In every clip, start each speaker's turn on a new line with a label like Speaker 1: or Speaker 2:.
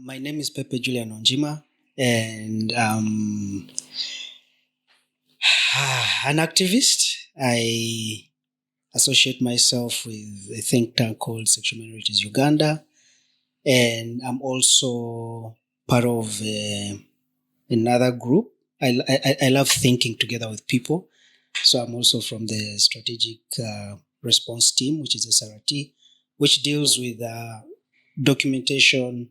Speaker 1: My name is Pepe Julian Onjima, and an activist. I associate myself with a think tank called Sexual Minorities Uganda, and I'm also part of another group. I love thinking together with people, so I'm also from the Strategic Response Team, which is SRT, which deals with documentation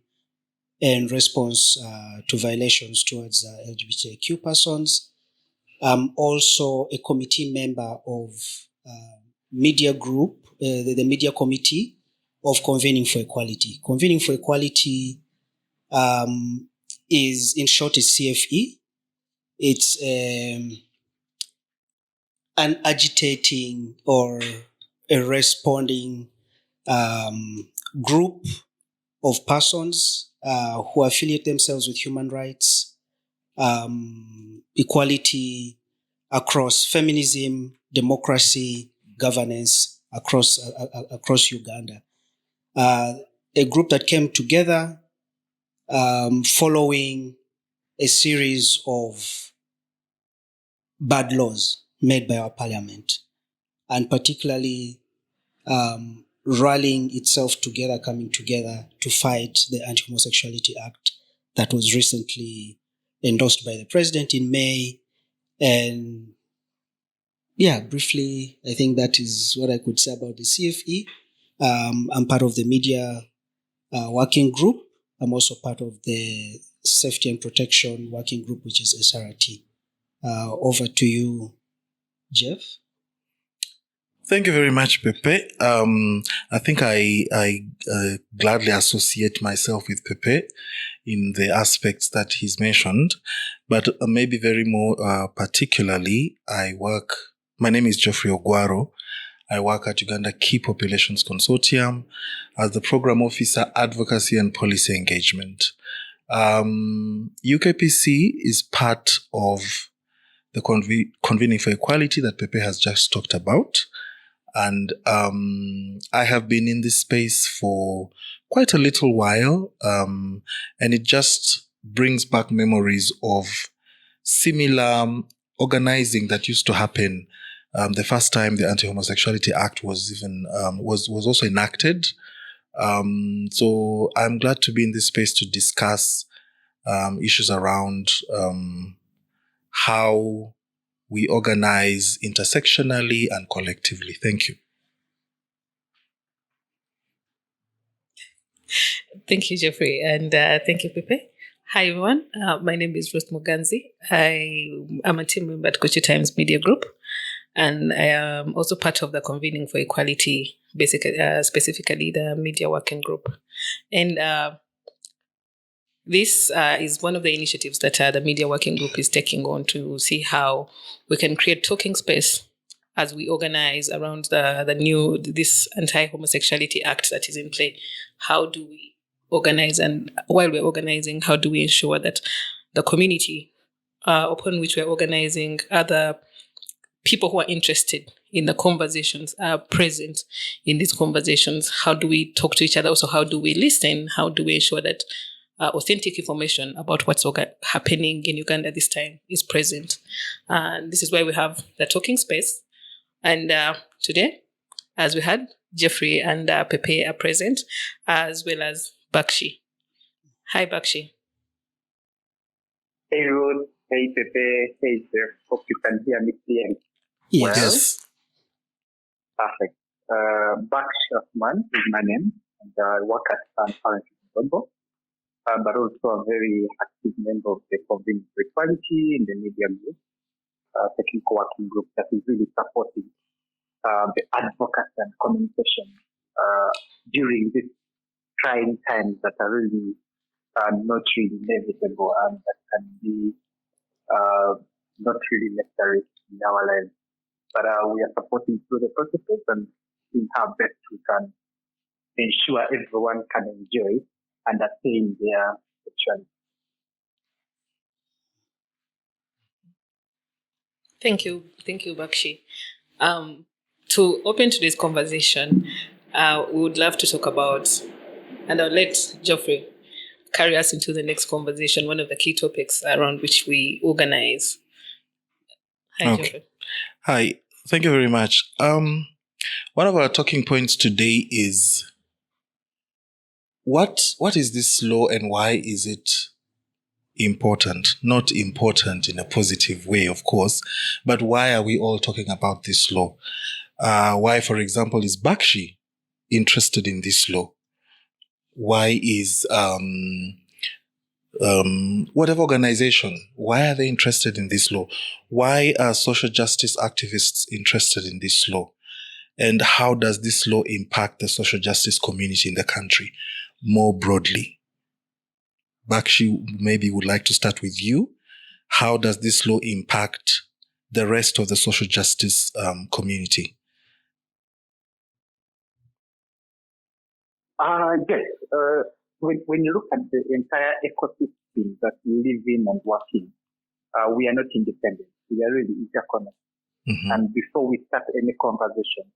Speaker 1: and response to violations towards LGBTQ persons. I'm also a committee member of media group, the media committee of Convening for Equality. Convening for Equality is, in short, is CFE. It's an agitating or a responding group of persons who affiliate themselves with human rights, equality across feminism, democracy, governance across Uganda. A group that came together following a series of bad laws made by our parliament, and particularly rallying itself together, coming together to fight the Anti Homosexuality Act that was recently endorsed by the president in May. And yeah, briefly, I think that is what I could say about the CFE. I'm part of the media working group. I'm also part of the safety and protection working group, which is SRT. Over to you, Jeff.
Speaker 2: Thank you very much, Pepe. I think I gladly associate myself with Pepe in the aspects that he's mentioned, but maybe very more particularly, my name is Geoffrey Ogwaro. I work at Uganda Key Populations Consortium as the Program Officer, Advocacy and Policy Engagement. UKPC is part of the Convening for Equality that Pepe has just talked about. And I have been in this space for quite a little while, and it just brings back memories of similar organizing that used to happen the first time the Anti Homosexuality Act was even was also enacted. So I'm glad to be in this space to discuss issues around how we organize intersectionally and collectively. Thank you.
Speaker 3: Thank you, Jeffrey, and thank you, Pepe. Hi, everyone. My name is Ruth Muganzi. I am a team member at Kuchu Times Media Group, and I am also part of the Convening for Equality, specifically the media working group. And this is one of the initiatives that the media working group is taking on to see how we can create talking space as we organize around this Anti-Homosexuality Act that is in play. How do we organize, and while we're organizing, how do we ensure that the community upon which we're organizing, other people who are interested in the conversations are present in these conversations? How do we talk to each other? Also, how do we listen? How do we ensure that authentic information about what's happening in Uganda this time is present? This is why we have the talking space. And today, as we had, Jeffrey and Pepe are present, as well as Bakshi. Hi, Bakshi.
Speaker 4: Hey, Ruth. Hey, Pepe. Hey, Jeff. Hope you can hear me clearly.
Speaker 1: Yes.
Speaker 4: Perfect. Bakshi Osman is my name, and I work at Transparency Global, but also a very active member of the Convening for Equality in the media group, technical working group that is really supporting the advocacy and communication during these trying times that are really not really inevitable and that can be not really necessary in our lives. But we are supporting through the processes and seeing how best we can ensure everyone can enjoy and attain their sexuality.
Speaker 3: Thank you, Bakshi. To open today's conversation, we would love to talk about, and I'll let Geoffrey carry us into the next conversation, one of the key topics around which we organize. Hi,
Speaker 2: Okay.
Speaker 3: Geoffrey.
Speaker 2: Hi, thank you very much. One of our talking points today is what is this law and why is it important? Not important in a positive way, of course, but why are we all talking about this law? Why, for example, is Bakshi interested in this law? Why is whatever organization, why are they interested in this law? Why are social justice activists interested in this law? And how does this law impact the social justice community in the country more broadly? Bakshi, maybe would like to start with you. How does this law impact the rest of the social justice community?
Speaker 4: Yes. When you look at the entire ecosystem that we live in and work in, we are not independent. We are really interconnected.
Speaker 2: Mm-hmm.
Speaker 4: And before we start any conversation,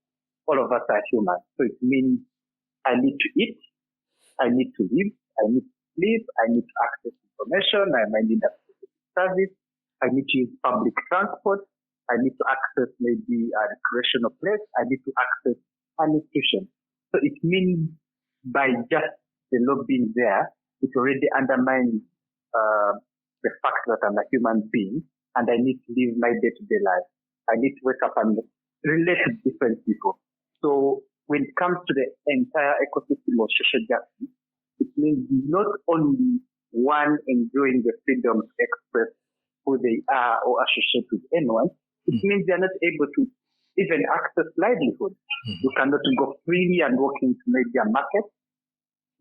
Speaker 4: all of us are human. So it means I need to eat, I need to live, I need to sleep, I need to access information, I might need access to service, I need to use public transport, I need to access maybe a recreational place, I need to access nutrition. So it means by just the law being there, it already undermines the fact that I'm a human being and I need to live my day-to-day life. I need to wake up and relate to different people. So when it comes to the entire ecosystem of social justice, it means not only one enjoying the freedom to express who they are or associate with anyone, it means they're not able to even access livelihood. You cannot go freely and walk into maybe a market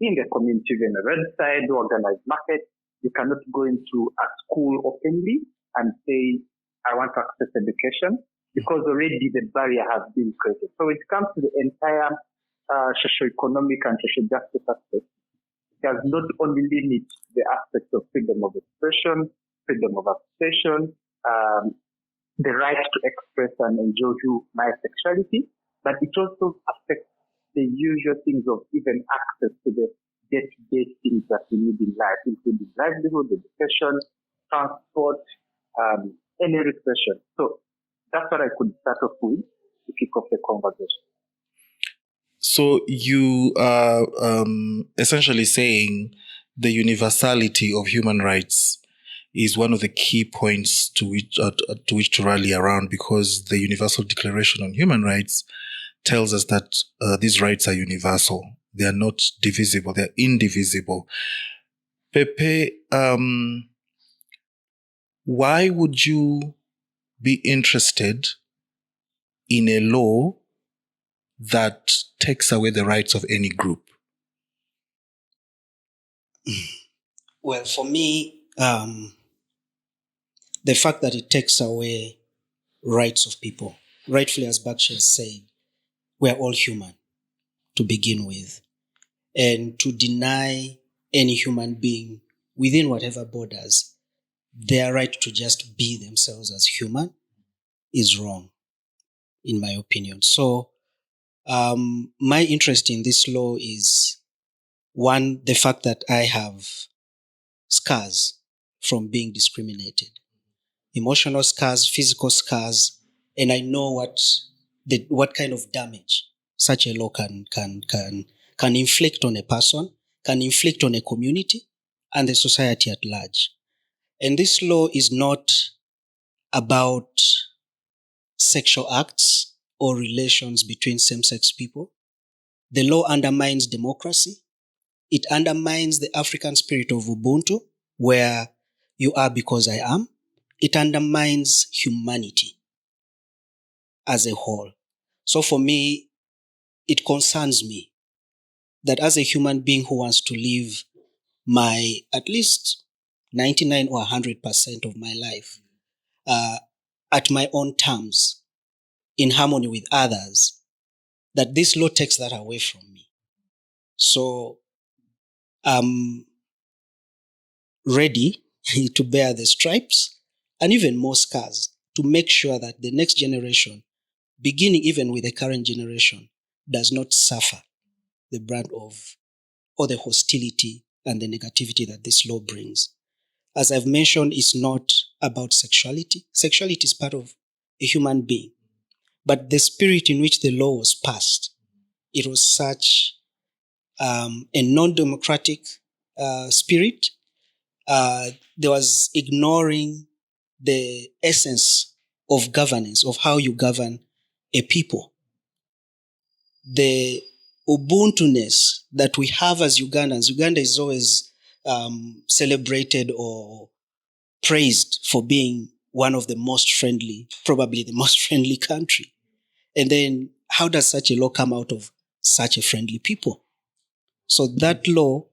Speaker 4: in the community, even a roadside or organized market. You cannot go into a school openly and say, I want to access education, because already the barrier has been created. So when it comes to the entire socio-economic and social justice aspect, it does not only limit the aspect of freedom of expression, freedom of association, the right to express and enjoy my sexuality, but it also affects the usual things of even access to the day-to-day things that we need in life, including livelihood, education, transport, any recreation. So that's what I could start off with to kick off the conversation.
Speaker 2: So you are essentially saying the universality of human rights is one of the key points to which to rally around, because the Universal Declaration on Human Rights tells us that these rights are universal. They are not divisible. They are indivisible. Pepe, why would you be interested in a law that takes away the rights of any group?
Speaker 1: Well, for me, the fact that it takes away rights of people, rightfully, as Bakshi has said, we're all human to begin with. And to deny any human being within whatever borders their right to just be themselves as human is wrong, in my opinion. So my interest in this law is, one, the fact that I have scars from being discriminated, emotional scars, physical scars, and I know what kind of damage such a law can inflict on a person, can inflict on a community and the society at large. And this law is not about sexual acts or relations between same-sex people. The law undermines democracy. It undermines the African spirit of Ubuntu, where you are because I am. It undermines humanity as a whole. So for me, it concerns me that as a human being who wants to live my at least 99 or 100% of my life at my own terms, in harmony with others, that this law takes that away from me. So I'm ready to bear the stripes and even more scars to make sure that the next generation, beginning even with the current generation, does not suffer the brunt of or the hostility and the negativity that this law brings. As I've mentioned, it's not about sexuality. Sexuality is part of a human being. But the spirit in which the law was passed, it was such a non-democratic spirit. There was ignoring the essence of governance, of how you govern a people. The Ubuntu-ness that we have as Ugandans, Uganda is always celebrated or praised for being one of the most friendly, probably the most friendly country. And then how does such a law come out of such a friendly people? So that law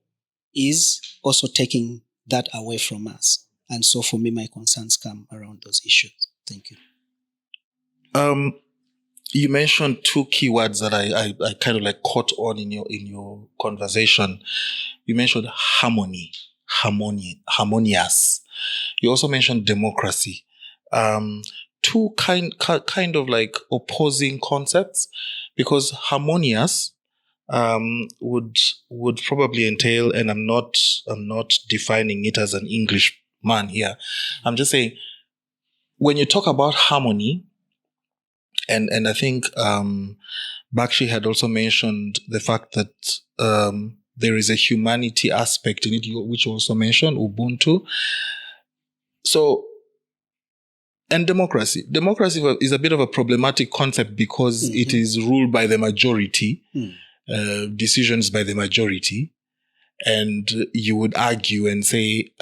Speaker 1: is also taking that away from us. And so for me, my concerns come around those issues. Thank you.
Speaker 2: You mentioned two keywords that I kind of like caught on in your conversation. You mentioned harmonious. You also mentioned democracy. Two kind of like opposing concepts, because harmonious would probably entail, and I'm not defining it as an English man here. I'm just saying, when you talk about harmony, and I think Bakshi had also mentioned the fact that there is a humanity aspect in it, which you also mentioned, Ubuntu. So, and democracy. Democracy is a bit of a problematic concept because it is ruled by the majority, decisions by the majority. And you would argue and say,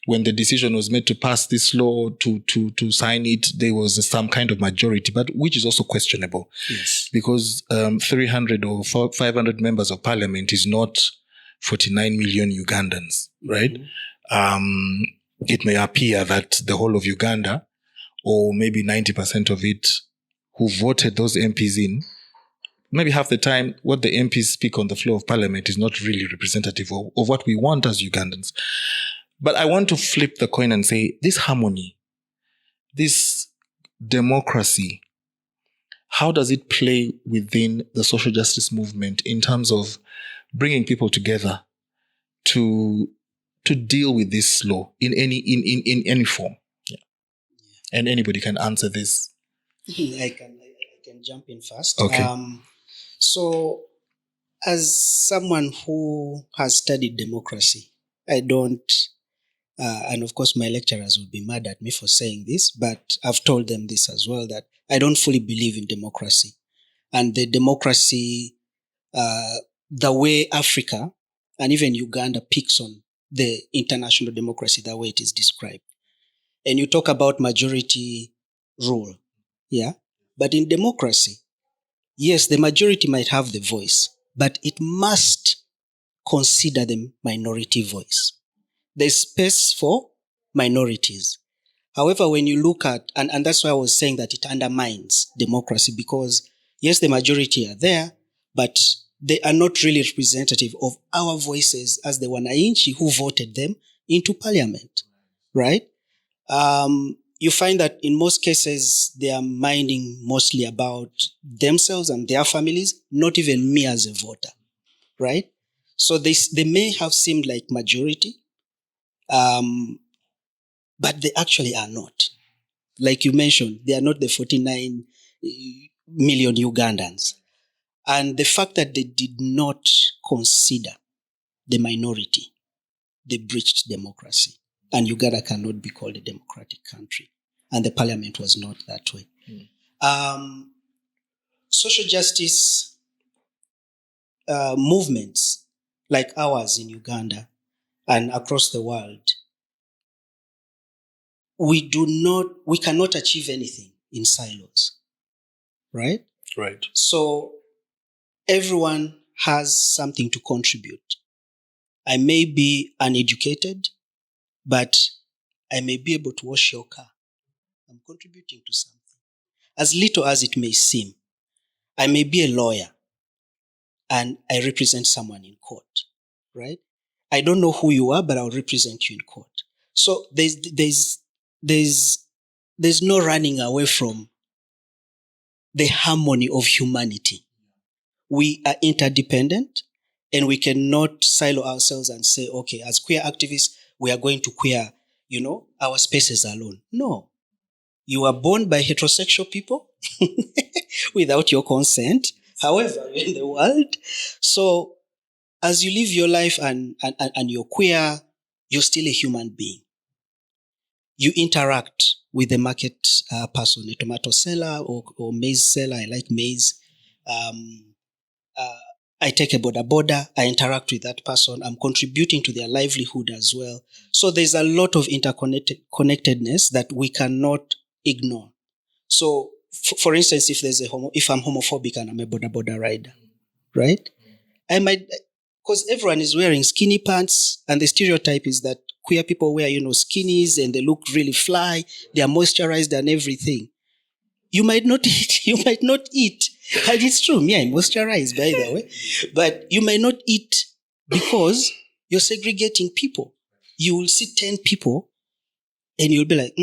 Speaker 2: when the decision was made to pass this law, to sign it, there was some kind of majority, but which is also questionable.
Speaker 1: Yes.
Speaker 2: Because 300 or 500 members of parliament is not 49 million Ugandans, right? It may appear that the whole of Uganda, or maybe 90% of it, who voted those MPs in, maybe half the time what the MPs speak on the floor of parliament is not really representative of what we want as Ugandans. But I want to flip the coin and say, this harmony, this democracy, how does it play within the social justice movement in terms of bringing people together to deal with this law in any form? Yeah. And anybody can answer this.
Speaker 1: I can jump in first.
Speaker 2: Okay.
Speaker 1: So, as someone who has studied democracy, I don't, and of course my lecturers will be mad at me for saying this, but I've told them this as well, that I don't fully believe in democracy. And the democracy, the way Africa and even Uganda picks on the international democracy, the way it is described. And you talk about majority rule, yeah? But in democracy, yes, the majority might have the voice, but it must consider the minority voice. There's space for minorities. However, when you look at, and that's why I was saying that it undermines democracy, because yes, the majority are there, but they are not really representative of our voices as the Wananchi who voted them into parliament, right? You find that in most cases, they are minding mostly about themselves and their families, not even me as a voter, right? So they may have seemed like majority, but they actually are not. Like you mentioned, they are not the 49 million Ugandans. And the fact that they did not consider the minority, they breached democracy. And Uganda cannot be called a democratic country. And the parliament was not that way. Social justice movements like ours in Uganda and across the world, we cannot achieve anything in silos, right?
Speaker 2: Right.
Speaker 1: So everyone has something to contribute. I may be uneducated, but I may be able to wash your car. I'm contributing to something. As little as it may seem, I may be a lawyer and I represent someone in court, right? I don't know who you are, but I'll represent you in court. So there's no running away from the harmony of humanity. We are interdependent, And we cannot silo ourselves and say, okay, as queer activists, we are going to queer, our spaces alone. No. You are born by heterosexual people without your consent. However, in the world. So as you live your life and you're queer, you're still a human being. You interact with the market person, a tomato seller or maize seller. I like maize. I take a boda, I interact with that person. I'm contributing to their livelihood as well. So there's a lot of interconnectedness that we cannot ignore. So, for instance, if I'm homophobic and I'm a boda rider, right? I might, because everyone is wearing skinny pants, and the stereotype is that queer people wear, skinnies and they look really fly, they are moisturized and everything. You might not eat. And it's true, me, I moisturize, by the way. But you might not eat because you're segregating people. You will see 10 people and you'll be like,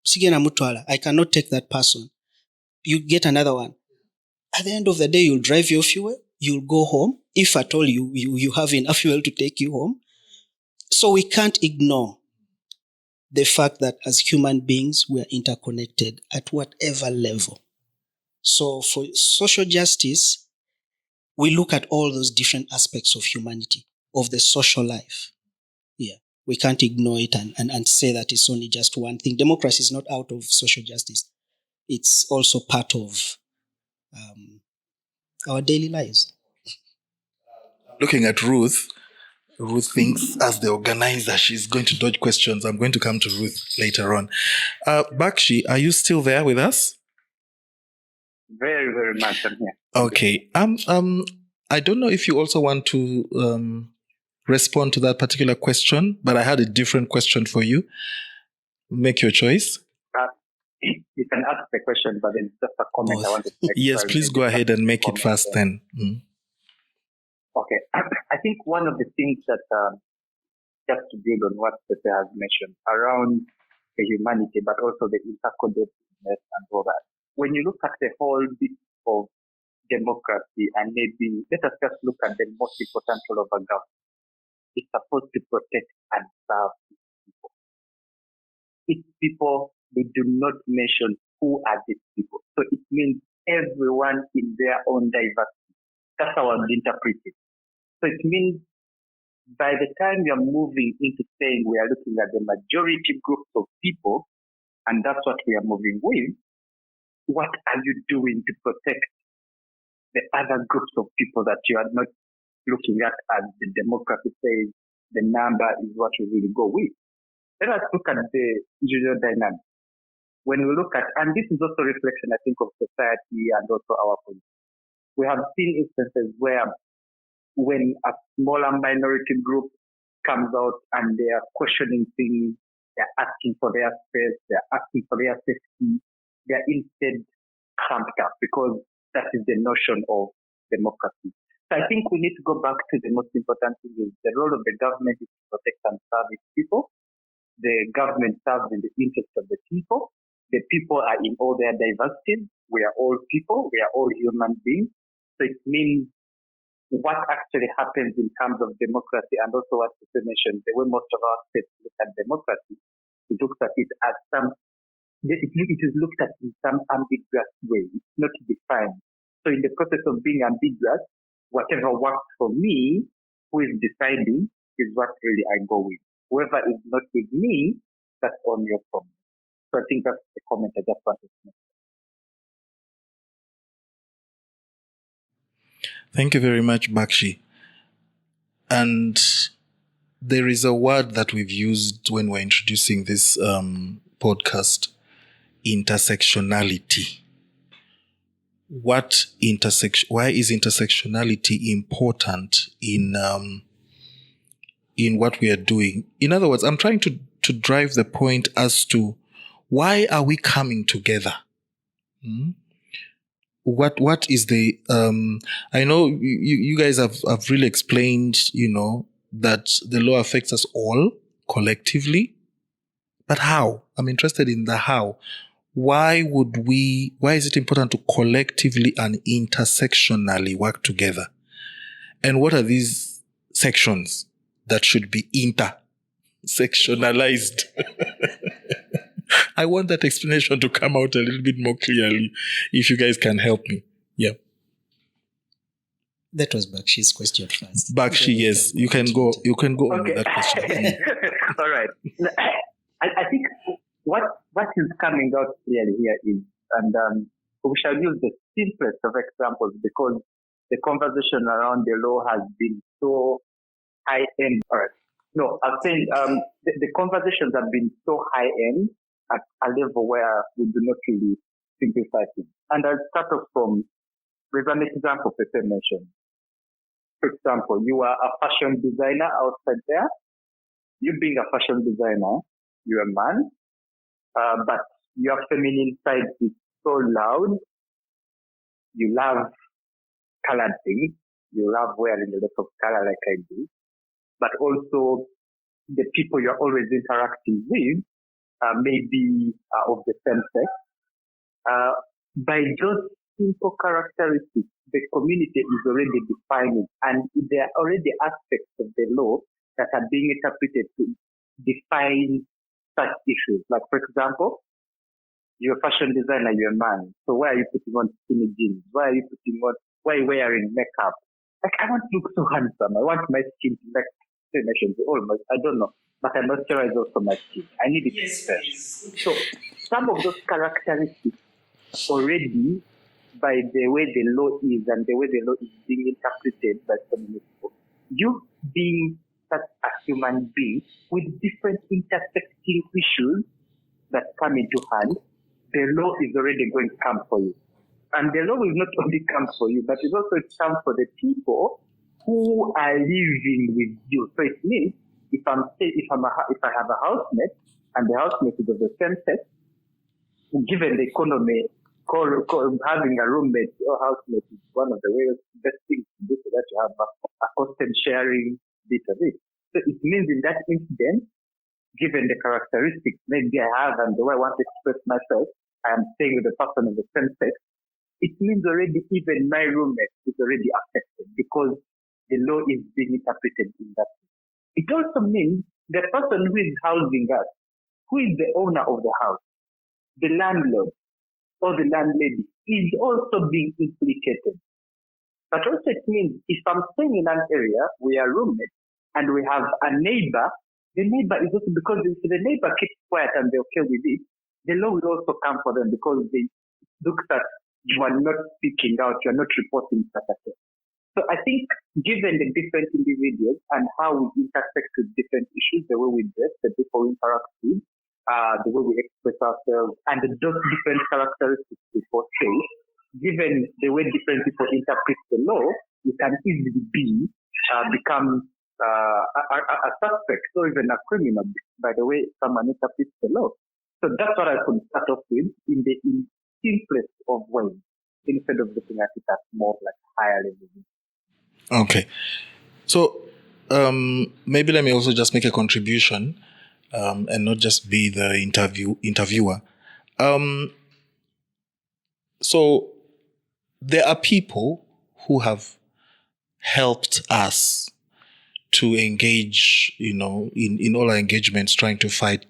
Speaker 1: Sigena Mutwala, I cannot take that person. You get another one. At the end of the day, you'll drive your fuel, you'll go home, if at all you have enough fuel to take you home. So we can't ignore the fact that as human beings, we are interconnected at whatever level. So for social justice, we look at all those different aspects of humanity, of the social life. Yeah. We can't ignore it and say that it's only just one thing. Democracy is not out of social justice. It's also part of our daily lives.
Speaker 2: Looking at Ruth thinks as the organizer, she's going to dodge questions. I'm going to come to Ruth later on. Bakshi, are you still there with us?
Speaker 4: Very, very much. I'm here.
Speaker 2: Okay. I don't know if you also want to respond to that particular question, but I had a different question for you. Make your choice.
Speaker 4: You can ask the question, but then just a comment I wanted to make.
Speaker 2: Yes, please go ahead and make it fast then.
Speaker 4: Okay. I think one of the things that, just to build on what Pepe has mentioned, around the humanity, but also the interconnectedness and all that. When you look at the whole bit of democracy, and maybe let us just look at the most important role of a government. It's supposed to protect and serve people. It's people, they do not mention who are these people. So it means everyone in their own diversity. That's how I interpret it. So it means by the time we are moving into saying we are looking at the majority groups of people, and that's what we are moving with, what are you doing to protect the other groups of people that you are not looking at as the demography says the number is what we really go with? Let us look at the usual dynamic. When we look at, and this is also a reflection, I think, of society and also our policy. We have seen instances where when a smaller minority group comes out and they are questioning things, they're asking for their space, they're asking for their safety, they're instead clamped up because that is the notion of democracy. So I think we need to go back to the most important thing is the role of the government is to protect and serve its people. The government serves in the interest of the people. The people are in all their diversity. We are all people. We are all human beings. So it means what actually happens in terms of democracy and also what you mentioned, the way most of our states look at democracy, it looks at it as it is looked at in some ambiguous way. It's not defined. So in the process of being ambiguous, whatever works for me, who is deciding, is what really I go with. Whoever is not with me, that's on your problem. So I think that's the comment I just wanted to make.
Speaker 2: Thank you very much, Bakshi. And there is a word that we've used when we're introducing this podcast, intersectionality. Why is intersectionality important in what we are doing? In other words, I'm trying to drive the point as to why are we coming together? What is the I know you guys have really explained, that the law affects us all collectively, but how? I'm interested in the how. Why is it important to collectively and intersectionally work together? And what are these sections that should be intersectionalized? I want that explanation to come out a little bit more clearly, if you guys can help me. Yeah.
Speaker 1: That was Bakshi's question first.
Speaker 2: Bakshi, yes, you can go on with that question.
Speaker 4: All right. I think what is coming out clearly here is, and we shall use the simplest of examples because the conversation around the law has been so high-end. All right. No, I'm saying the conversations have been so high-end at a level where we do not really simplify things. And I'll start off from, with an example Pepe mentioned. For example, you are a fashion designer outside there. You being a fashion designer, you're a man, but your feminine side is so loud. You love colored things. You love wearing a lot of color like I do. But also the people you're always interacting with maybe of the same sex. By those simple characteristics, the community is already defining, and there are already aspects of the law that are being interpreted to define such issues. Like, for example, you're a fashion designer, you're a man. So why are you putting on skinny jeans? Why are you wearing makeup? Like, I want to look so handsome. I want my skin to like almost, I don't know, but I moisturize also my skin. I need it to be fresh. So some of those characteristics already, by the way the law is and the way the law is being interpreted by so many people, you being such a human being with different intersecting issues that come into hand, the law is already going to come for you. And the law will not only come for you, but it also comes for the people who are living with you. So it means if I have a housemate and the housemate is of the same sex, given the economy, having a roommate or housemate is one of the best things to do so that you have a constant sharing bit of it. So it means in that incident, given the characteristics maybe I have and the way I want to express myself, I am staying with a person of the same sex, it means already even my roommate is already affected because the law is being interpreted in that way. It also means the person who is housing us, who is the owner of the house, the landlord or the landlady, is also being implicated. But also it means if I'm staying in an area, we are roommates, and we have a neighbor, the neighbor is also, because if the neighbor keeps quiet and they're okay with it, the law will also come for them because they look at you are not speaking out, you are not reporting such a thing. So I think given the different individuals and how we intersect with different issues, the way we dress, the people we interact with, the way we express ourselves, and those different characteristics we portray, given the way different people interpret the law, you can easily become a suspect or even a criminal by the way someone interprets the law. So that's what I could start off with in the simplest of ways, instead of looking at it at more like higher level.
Speaker 2: Okay. So maybe let me also just make a contribution and not just be the interviewer. So there are people who have helped us to engage, in all our engagements, trying to fight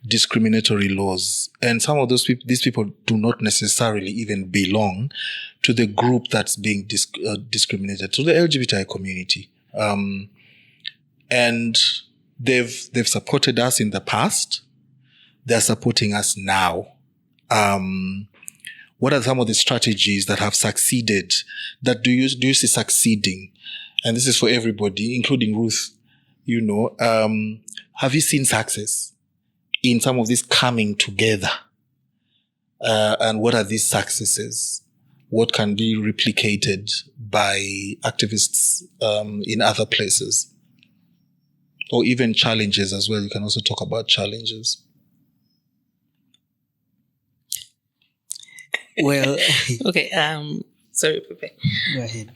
Speaker 2: discriminatory laws. And some of these people do not necessarily even belong to the group that's being discriminated, to the LGBTI community. And they've supported us in the past. They're supporting us now. What are some of the strategies that have succeeded? That do you see succeeding? And this is for everybody, including Ruth. Have you seen success in some of this coming together? And what are these successes? What can be replicated by activists in other places? Or even challenges as well. You can also talk about challenges.
Speaker 1: Well,
Speaker 3: okay. Sorry, Pepe.
Speaker 1: Go ahead.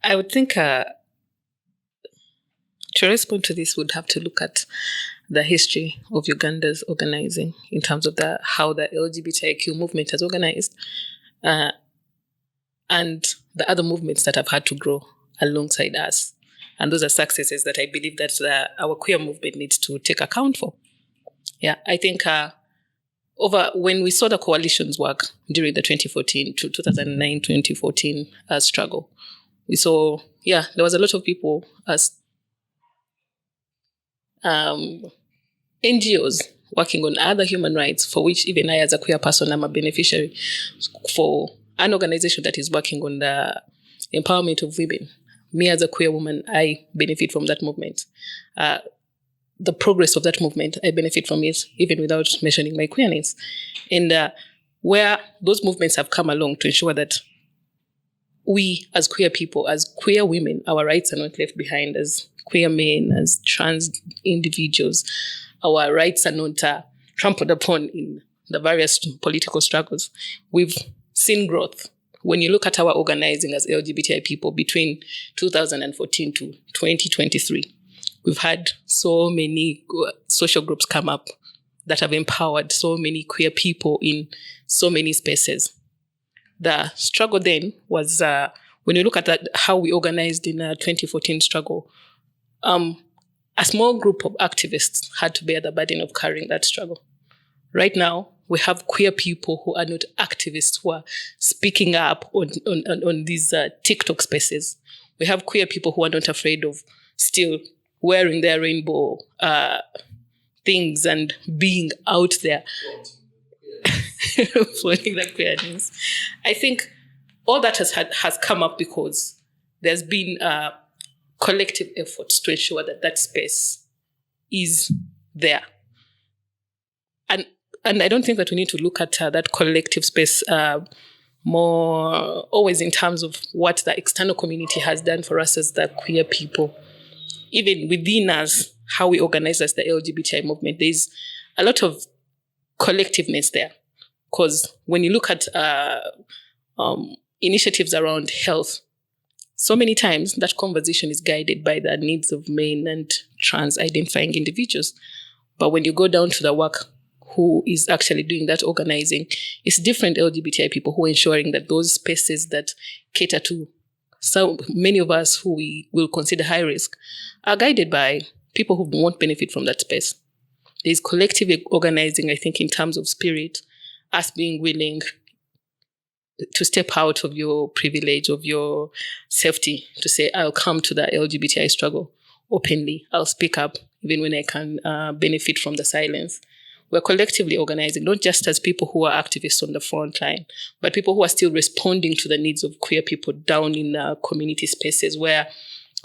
Speaker 3: I would think to respond to this, would have to look at the history of Uganda's organizing in terms of how the LGBTQ movement has organized, and the other movements that have had to grow alongside us. And those are successes that I believe that our queer movement needs to take account for. Yeah, I think when we saw the coalitions work during the 2014 to 2009-2014 struggle, we saw, there was a lot of people as NGOs working on other human rights, for which even I as a queer person am a beneficiary, for an organization that is working on the empowerment of women. Me as a queer woman, I benefit from that movement. The progress of that movement, I benefit from it, even without mentioning my queerness. And where those movements have come along to ensure that we as queer people, as queer women, our rights are not left behind, as queer men, as trans individuals, our rights are not trampled upon in the various political struggles. We've seen growth. When you look at our organizing as LGBTI people between 2014 to 2023, we've had so many social groups come up that have empowered so many queer people in so many spaces. The struggle then was, when you look at that, how we organized in a 2014 struggle, a small group of activists had to bear the burden of carrying that struggle. Right now, we have queer people who are not activists, who are speaking up on these TikTok spaces. We have queer people who are not afraid of still wearing their rainbow things and being out there. Floating the queerness. I think all that has come up because there's been collective efforts to ensure that that space is there. And I don't think that we need to look at that collective space more always in terms of what the external community has done for us as the queer people. Even within us, how we organize as the LGBTI movement, there's a lot of collectiveness there. Because when you look at initiatives around health, so many times that conversation is guided by the needs of men and trans-identifying individuals. But when you go down to the work, who is actually doing that organizing, it's different LGBTI people who are ensuring that those spaces that cater to so many of us who we will consider high risk are guided by people who won't benefit from that space. There's collective organizing, I think, in terms of spirit, us being willing to step out of your privilege, of your safety, to say, I'll come to the LGBTI struggle openly. I'll speak up even when I can benefit from the silence. We're collectively organizing, not just as people who are activists on the front line, but people who are still responding to the needs of queer people down in community spaces where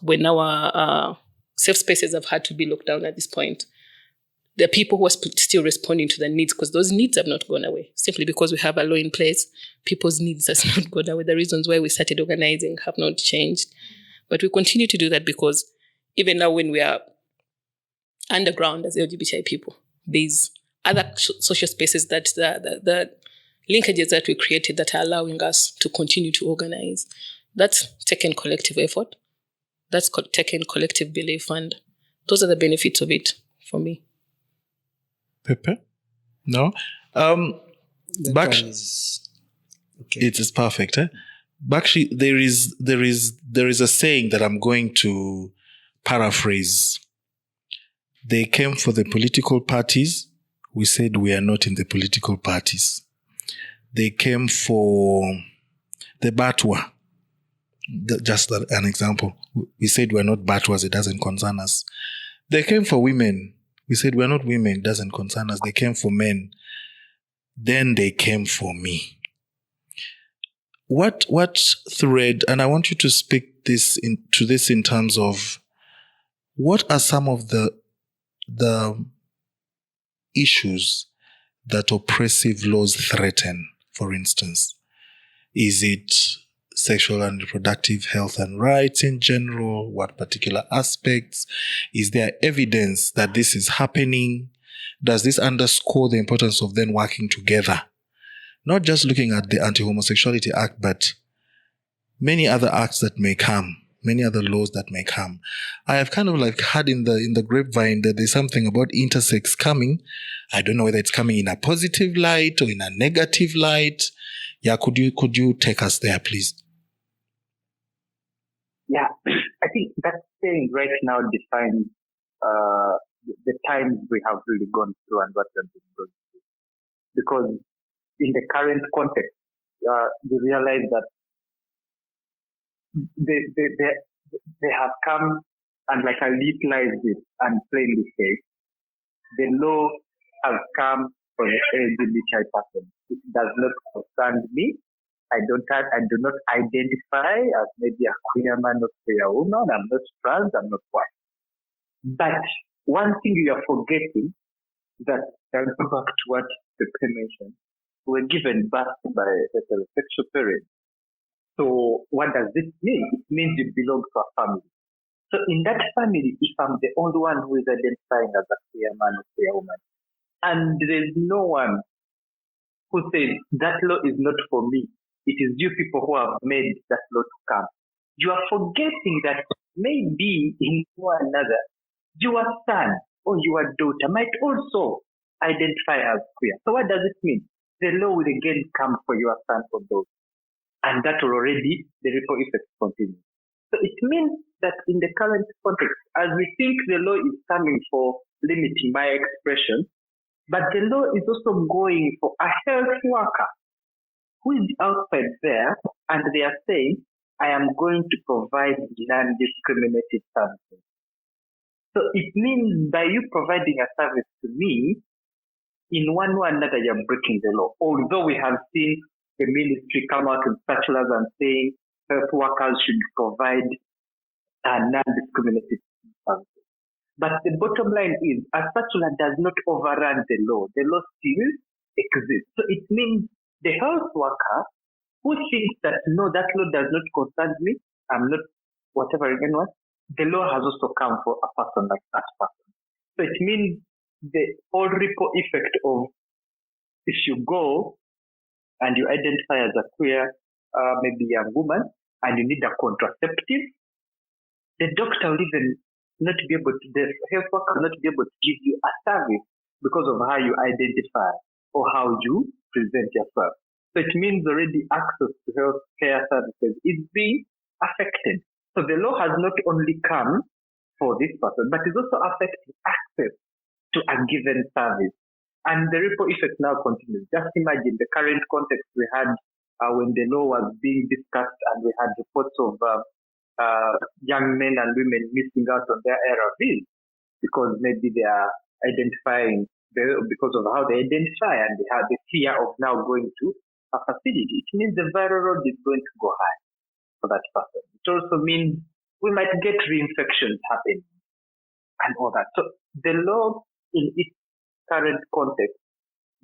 Speaker 3: when our safe spaces have had to be locked down at this point, there are people who are still responding to the needs because those needs have not gone away. Simply because we have a law in place, people's needs has not gone away. The reasons why we started organizing have not changed. But we continue to do that because even now when we are underground as LGBTI people, there's other social spaces that the linkages that we created that are allowing us to continue to organize. That's taken collective effort. That's taken collective belief, and those are the benefits of it for me.
Speaker 2: Pepe? No?
Speaker 1: Bakshi. Okay.
Speaker 2: It is perfect. Bakshi, there is a saying that I'm going to paraphrase. They came for the political parties. We said we are not in the political parties. They came for the Batwa. Just an example. We said we're not Batwas, it doesn't concern us. They came for women. We said we're not women, it doesn't concern us. They came for men. Then they came for me. What thread, and I want you to speak to this in terms of what are some of the issues that oppressive laws threaten, for instance? Is it sexual and reproductive health and rights in general? What particular aspects? Is there evidence that this is happening? Does this underscore the importance of then working together? Not just looking at the Anti Homosexuality Act, but many other acts that may come, many other laws that may come. I have kind of like heard in the grapevine that there's something about intersex coming. I don't know whether it's coming in a positive light or in a negative light. Yeah, could you take us there, please?
Speaker 4: Yeah, I think that saying right now defines the times we have really gone through and what we have been going through. Because in the current context, we realize that they have come and like I utilized it and plainly say, the law has come for the LGBTI person. It does not concern me. I do not identify as maybe a queer man or queer woman. I'm not trans. I'm not white. But one thing you are forgetting that I'll go back to what the mentioned. We're given birth by heterosexual parents. So what does this mean? It means you belong to a family. So in that family, if I'm the only one who is identifying as a queer man or queer woman, and there's no one who says that law is not for me, it is you people who have made that law to come, you are forgetting that maybe in one another, your son or your daughter might also identify as queer. So what does it mean? The law will again come for your son or daughter. And that already, the ripple effect continues. So it means that in the current context, as we think the law is coming for limiting my expression, but the law is also going for a health worker who is outside there and they are saying, I am going to provide non-discriminated services. So it means by you providing a service to me, in one way or another, you're breaking the law. Although we have seen the ministry come out with circulars and saying health workers should provide non-discriminated services. But the bottom line is, a circular does not overrun the law. The law still exists. So it means the health worker who thinks that, no, that law does not concern me, I'm not whatever anyone, the law has also come for a person like that person. So it means the whole ripple effect of if you go and you identify as a queer, maybe young woman, and you need a contraceptive, the doctor will even not be able to, the health worker will not be able to give you a service because of how you identify or how you present yourself. So it means already access to health care services is being affected. So the law has not only come for this person, but it's also affecting access to a given service. And the ripple effect now continues. Just imagine the current context we had when the law was being discussed and we had reports of young men and women missing out on their ARVs because maybe they are identifying because of how they identify and they have the fear of now going to a facility. It means the viral load is going to go high for that person. It also means we might get reinfections happening and all that. So the law in its current context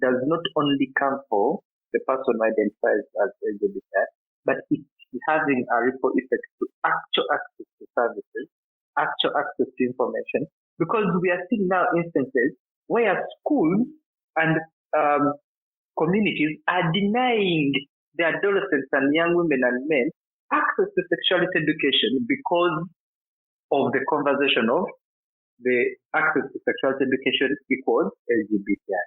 Speaker 4: does not only come for the person who identifies as LGBT, but it's having a ripple effect to actual access to services, actual access to information, because we are seeing now instances where schools and communities are denying the adolescents and young women and men access to sexuality education because of the conversation of the access to sexuality education equals LGBTI.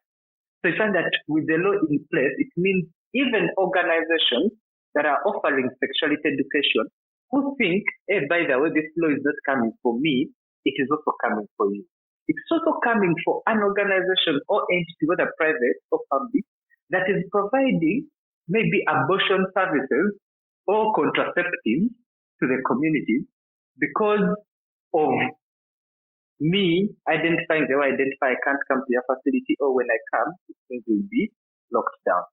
Speaker 4: So you find that with the law in place, it means even organizations that are offering sexuality education who think, hey, by the way, this law is not coming for me, it is also coming for you. It's also coming for an organization or entity, whether private or public, that is providing maybe abortion services or contraceptives to the community because of me identifying the way I identify, I can't come to your facility, or when I come, things will be locked down.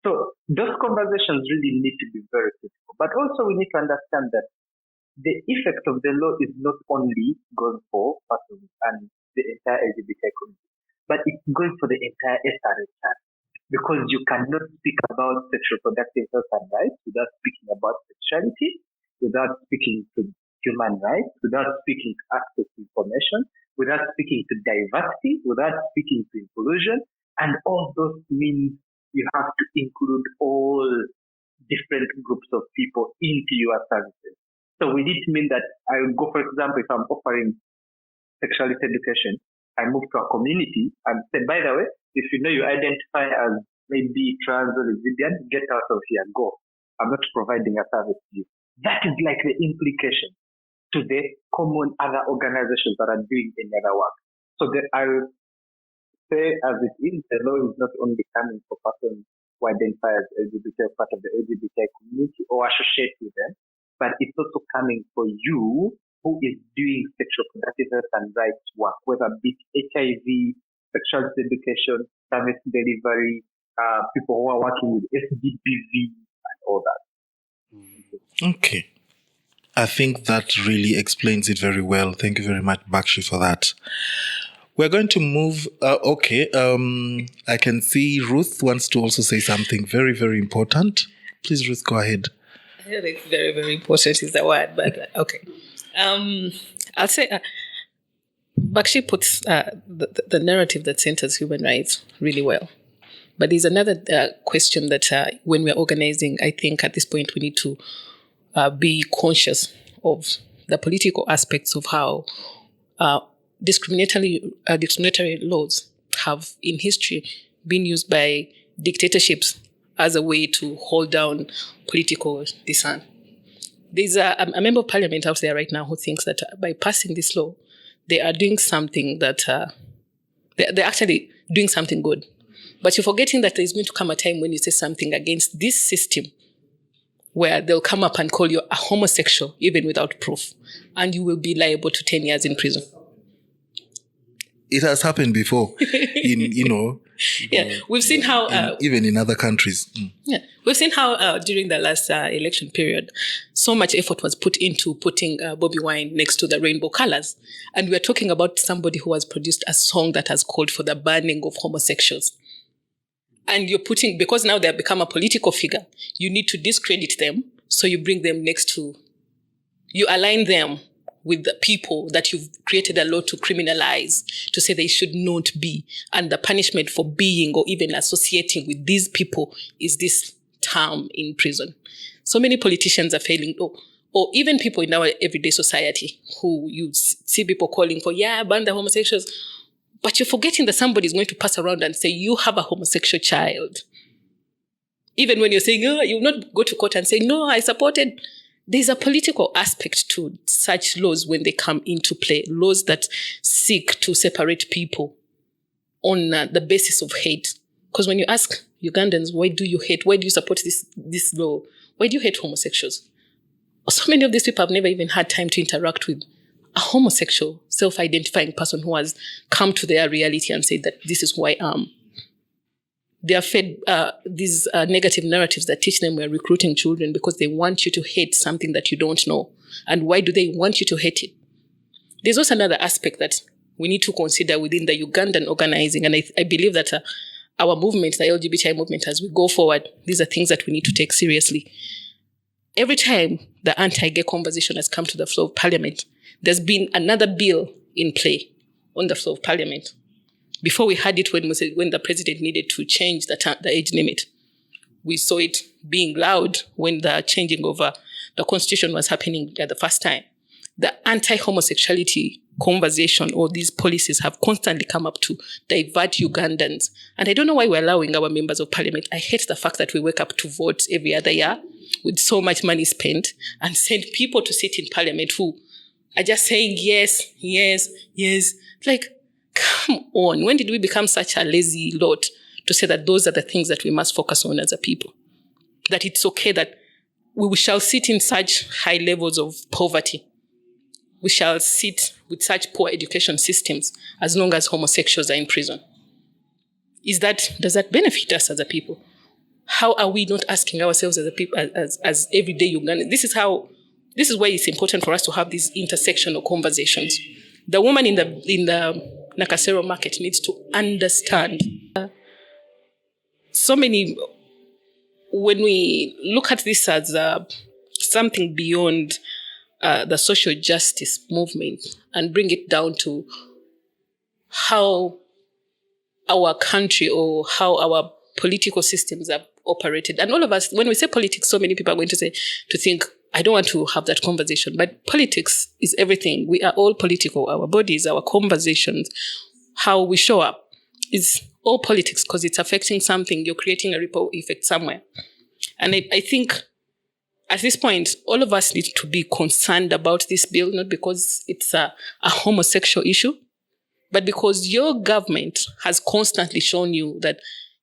Speaker 4: So those conversations really need to be very critical. But also we need to understand that the effect of the law is not only going for persons and the entire LGBTI community, but it's going for the entire SRHR. Because you cannot speak about sexual reproductive health and rights without speaking about sexuality, without speaking to human rights, without speaking to access to information, without speaking to diversity, without speaking to inclusion. And all those means you have to include all different groups of people into your services. So we need to mean that I will go, for example, if I'm offering sexuality education, I move to a community and say, by the way, if you know you identify as maybe trans or lesbian, get out of here, go. I'm not providing a service to you. That is like the implication. to the common other organizations that are doing any other work. So I'll say as it is, the law is not only coming for persons who identify as LGBT as part of the LGBTI community or associate with them, but it's also coming for you who is doing sexual productive health and rights work, whether it be HIV, sexuality education, service delivery, people who are working with SDPV and all that.
Speaker 2: Okay. I think that really explains it very well. Thank you very much, Bakshi, for that. We're going to move. I can see Ruth wants to also say something very, very important. Please, Ruth, go ahead.
Speaker 3: I think very, very important is the word, but okay. I'll say Bakshi puts the narrative that centers human rights really well. But there's another question that when we're organizing, I think at this point we need to be conscious of the political aspects of how discriminatory laws have in history been used by dictatorships as a way to hold down political dissent. There's a member of parliament out there right now who thinks that by passing this law, they are doing something that they're actually doing something good. But you're forgetting that there's going to come a time when you say something against this system where they'll come up and call you a homosexual, even without proof, and you will be liable to 10 years in prison.
Speaker 2: It has happened before,
Speaker 3: We've seen how
Speaker 2: even in other countries.
Speaker 3: Yeah, we've seen how during the last election period, so much effort was put into putting Bobi Wine next to the rainbow colors, and we're talking about somebody who has produced a song that has called for the banning of homosexuals. And you're putting, because now they have become a political figure, you need to discredit them, so you bring them next to, you align them with the people that you've created a law to criminalize, to say they should not be. And the punishment for being or even associating with these people is this term in prison. So many politicians are failing, or even people in our everyday society who you see people calling for, ban the homosexuals. But you're forgetting that somebody is going to pass around and say, you have a homosexual child. Even when you're saying, you will not go to court and say, no, I supported. There's a political aspect to such laws when they come into play, laws that seek to separate people on the basis of hate. Because when you ask Ugandans, why do you hate? Why do you support this law? Why do you hate homosexuals? So many of these people have never even had time to interact with a homosexual, self-identifying person who has come to their reality and said that this is who I am. They are fed these negative narratives that teach them we're recruiting children because they want you to hate something that you don't know. And why do they want you to hate it? There's also another aspect that we need to consider within the Ugandan organizing. And I believe that our movement, the LGBTI movement, as we go forward, these are things that we need to take seriously. Every time the anti-gay conversation has come to the floor of parliament, there's been another bill in play on the floor of parliament. Before we had it when the president needed to change the age limit. We saw it being loud when the changing of the constitution was happening at the first time. The anti-homosexuality conversation or these policies have constantly come up to divert Ugandans. And I don't know why we're allowing our members of parliament. I hate the fact that we wake up to vote every other year with so much money spent and send people to sit in parliament who are just saying yes, yes, yes. Like, come on. When did we become such a lazy lot to say that those are the things that we must focus on as a people? That it's okay that we shall sit in such high levels of poverty. We shall sit with such poor education systems as long as homosexuals are in prison. Does that benefit us as a people? How are we not asking ourselves as a people, as everyday Ugandans? This is why it's important for us to have these intersectional conversations. The woman in the Nakasero market needs to understand. When we look at this as something beyond the social justice movement and bring it down to how our country or how our political systems are operated. And all of us, when we say politics, so many people are going to think, I don't want to have that conversation. But politics is everything. We are all political. Our bodies, our conversations, how we show up is all politics because it's affecting something. You're creating a ripple effect somewhere. And I think at this point, all of us need to be concerned about this bill, not because it's a homosexual issue, but because your government has constantly shown you that,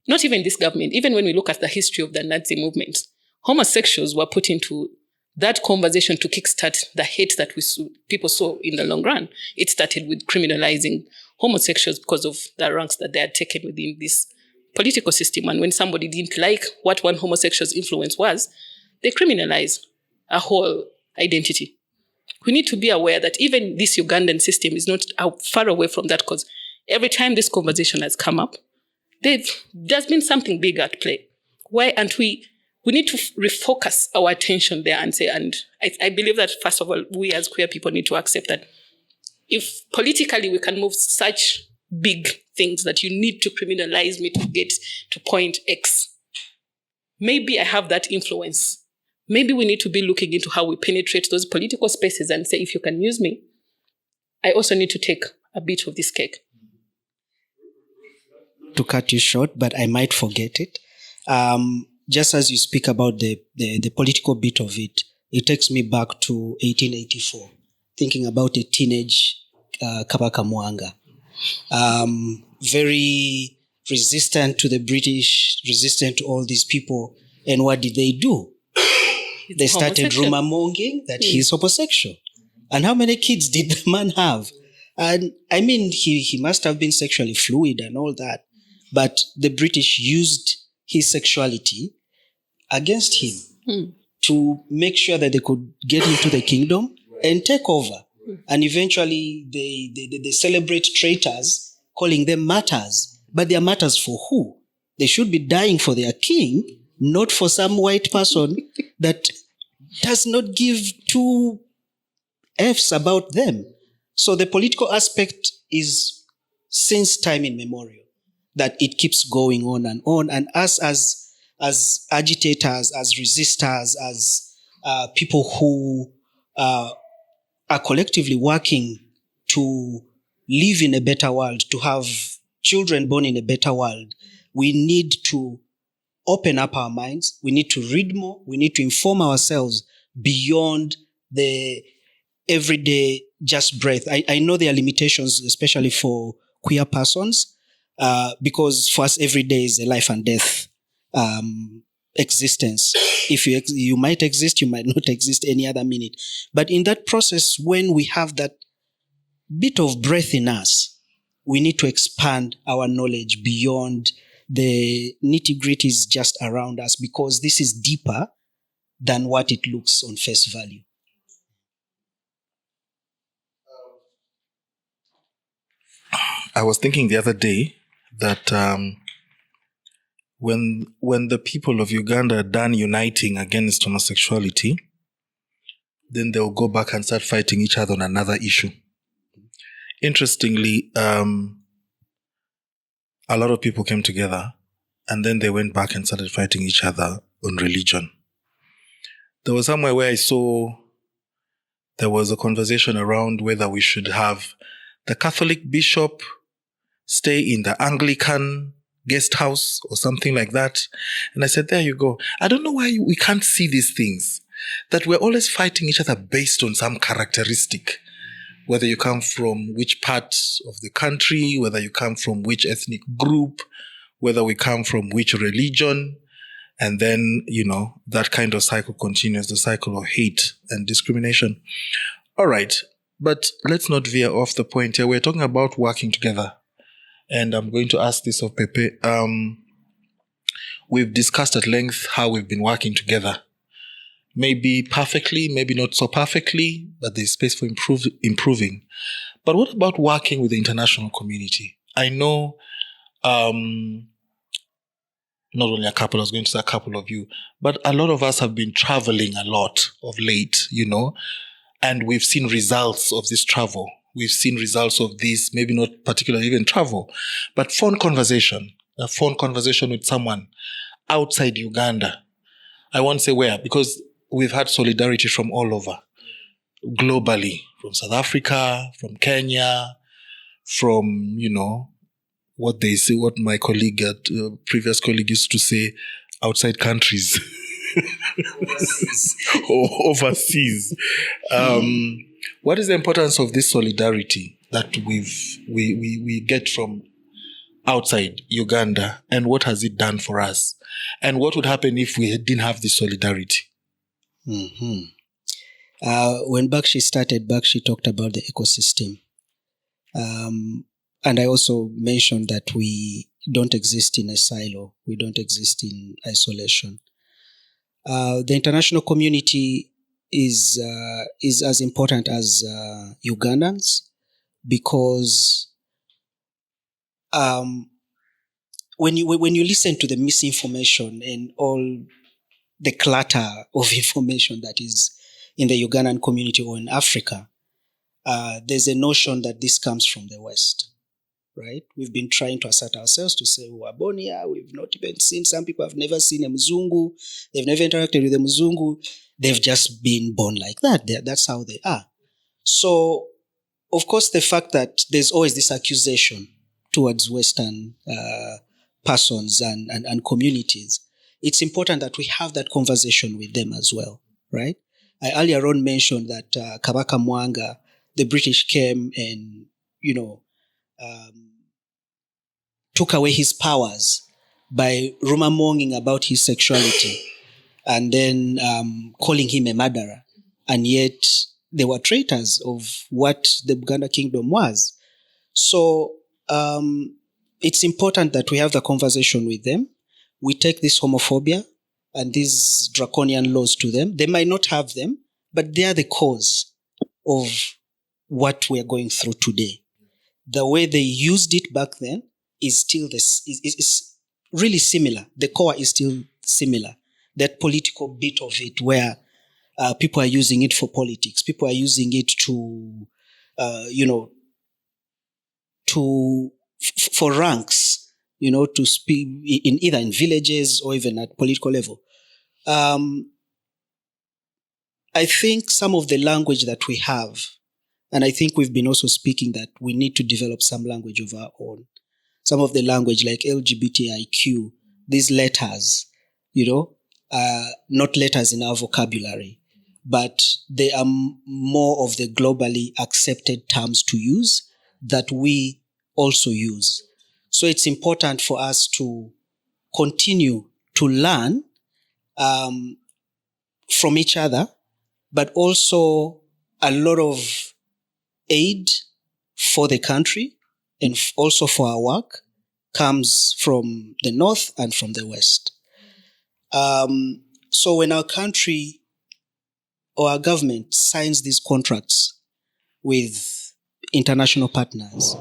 Speaker 3: not even this government, even when we look at the history of the Nazi movement, homosexuals were put into that conversation to kickstart the hate that people saw in the long run. It started with criminalizing homosexuals because of the ranks that they had taken within this political system. And when somebody didn't like what one homosexual's influence was, they criminalized a whole identity. We need to be aware that even this Ugandan system is not far away from that, because every time this conversation has come up, there's been something big at play. Why aren't we need to refocus our attention there and say, and I believe that, first of all, we as queer people need to accept that if politically we can move such big things that you need to criminalize me to get to point X, maybe I have that influence. Maybe we need to be looking into how we penetrate those political spaces and say, if you can use me, I also need to take a bit of this cake.
Speaker 1: To cut you short, but I might forget it. Just as you speak about the political bit of it, it takes me back to 1884, thinking about a teenage Kabaka Mwanga. Very resistant to the British, resistant to all these people. And what did they do? They started rumor mongering that he's homosexual. And how many kids did the man have? And I mean, he must have been sexually fluid and all that. But the British used his sexuality against him to make sure that they could get into the kingdom and take over. And eventually they celebrate traitors, calling them martyrs. But they are martyrs for who? They should be dying for their king, not for some white person that does not give two F's about them. So the political aspect is since time immemorial, that it keeps going on. And us as agitators, as resistors, as people who are collectively working to live in a better world, to have children born in a better world, we need to open up our minds. We need to read more. We need to inform ourselves beyond the everyday just breath. I know there are limitations, especially for queer persons, because for us every day is a life and death existence. If you might exist, you might not exist any other minute. But in that process, when we have that bit of breath in us, we need to expand our knowledge beyond the nitty-gritties just around us, because this is deeper than what it looks on face value.
Speaker 2: I was thinking the other day that when the people of Uganda are done uniting against homosexuality, then they'll go back and start fighting each other on another issue. Interestingly, a lot of people came together and then they went back and started fighting each other on religion. There was somewhere where I saw there was a conversation around whether we should have the Catholic bishop stay in the Anglican guest house or something like that. And I said, there you go. I don't know why we can't see these things, that we're always fighting each other based on some characteristic, whether you come from which part of the country, whether you come from which ethnic group, whether we come from which religion. And then, that kind of cycle continues, the cycle of hate and discrimination. All right. But let's not veer off the point here. We're talking about working together. And I'm going to ask this of Pepe. We've discussed at length how we've been working together. Maybe perfectly, maybe not so perfectly, but there's space for improving. But what about working with the international community? I know not only a couple, I was going to say a couple of you, but a lot of us have been traveling a lot of late, and we've seen results of this travel. We've seen results of this, maybe not particularly even travel, but a phone conversation with someone outside Uganda. I won't say where, because we've had solidarity from all over, globally, from South Africa, from Kenya, from, what they say, what my colleague, previous colleague used to say, outside countries. overseas. What is the importance of this solidarity that we get from outside Uganda, and what has it done for us? And what would happen if we didn't have this solidarity?
Speaker 1: Mm-hmm. When Bakshi started, Bakshi talked about the ecosystem. And I also mentioned that we don't exist in a silo. We don't exist in isolation. The international community is as important as Ugandans, because when you listen to the misinformation and all the clutter of information that is in the Ugandan community or in Africa, there's a notion that this comes from the West. Right? We've been trying to assert ourselves to say, we are born here, we've not even seen, some people have never seen a Mzungu, they've never interacted with a Mzungu, they've just been born like that. That's how they are. So, of course, the fact that there's always this accusation towards Western persons and communities, it's important that we have that conversation with them as well, right? I earlier on mentioned that Kabaka Mwanga, the British came and, took away his powers by rumor-monging about his sexuality and then calling him a murderer. And yet they were traitors of what the Buganda kingdom was. So it's important that we have the conversation with them. We take this homophobia and these draconian laws to them. They might not have them, but they are the cause of what we are going through today. The way they used it back then is still is really similar. The core is still similar. That political bit of it where people are using it for politics. People are using it to, for ranks, to speak in either in villages or even at political level. I think some of the language that we have, and I think we've been also speaking that we need to develop some language of our own. Some of the language like LGBTQ, these letters, not letters in our vocabulary, but they are more of the globally accepted terms to use that we also use. So it's important for us to continue to learn from each other, but also a lot of aid for the country and also for our work comes from the North and from the West. So when our country or our government signs these contracts with international partners,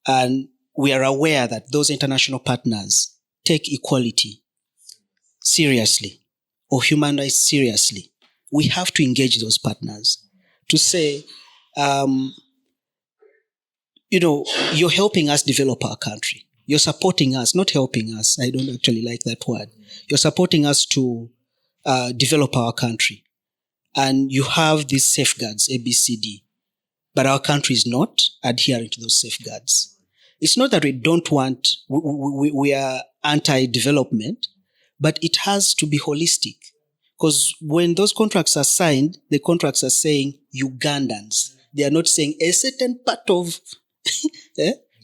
Speaker 1: and we are aware that those international partners take equality seriously or human rights seriously, we have to engage those partners to say, you're helping us develop our country. You're supporting us, not helping us. I don't actually like that word. You're supporting us to develop our country. And you have these safeguards, A, B, C, D. But our country is not adhering to those safeguards. It's not that we don't want, we are anti-development, but it has to be holistic. Because when those contracts are signed, the contracts are saying Ugandans. They are not saying a certain part of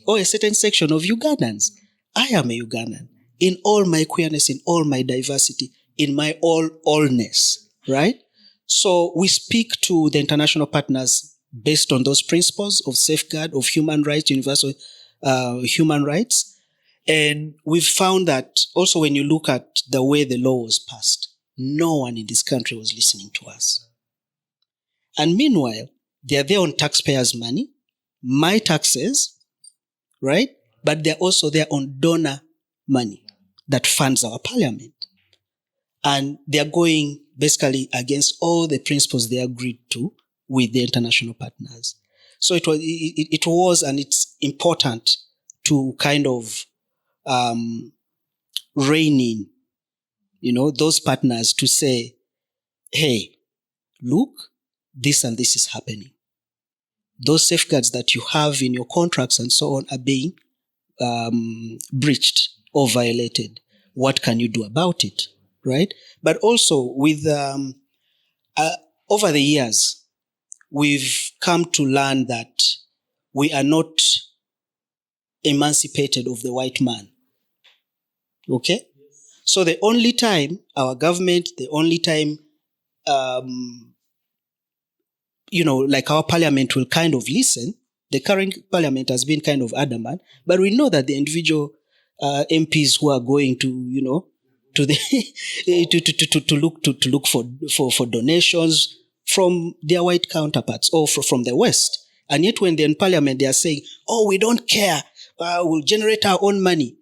Speaker 1: or a certain section of Ugandans. I am a Ugandan in all my queerness, in all my diversity, in my allness, right? So we speak to the international partners based on those principles of safeguard, of human rights, universal human rights. And we've found that also when you look at the way the law was passed, no one in this country was listening to us. And meanwhile, they are there on taxpayers' money, my taxes, right? But they're also there on donor money that funds our parliament. And they're going basically against all the principles they agreed to with the international partners. So it was and it's important to kind of rein in, those partners to say, hey, look, this and this is happening. Those safeguards that you have in your contracts and so on are being breached or violated. What can you do about it? right? But also with over the years, we've come to learn that we are not emancipated of the white man. Okay? So the only time our government, the only time, like our parliament will kind of listen, the current parliament has been kind of adamant, but we know that the individual MPs who are going to, to the to look for donations from their white counterparts or from the West, and yet when they're in parliament, they are saying, "Oh, we don't care. We'll generate our own money."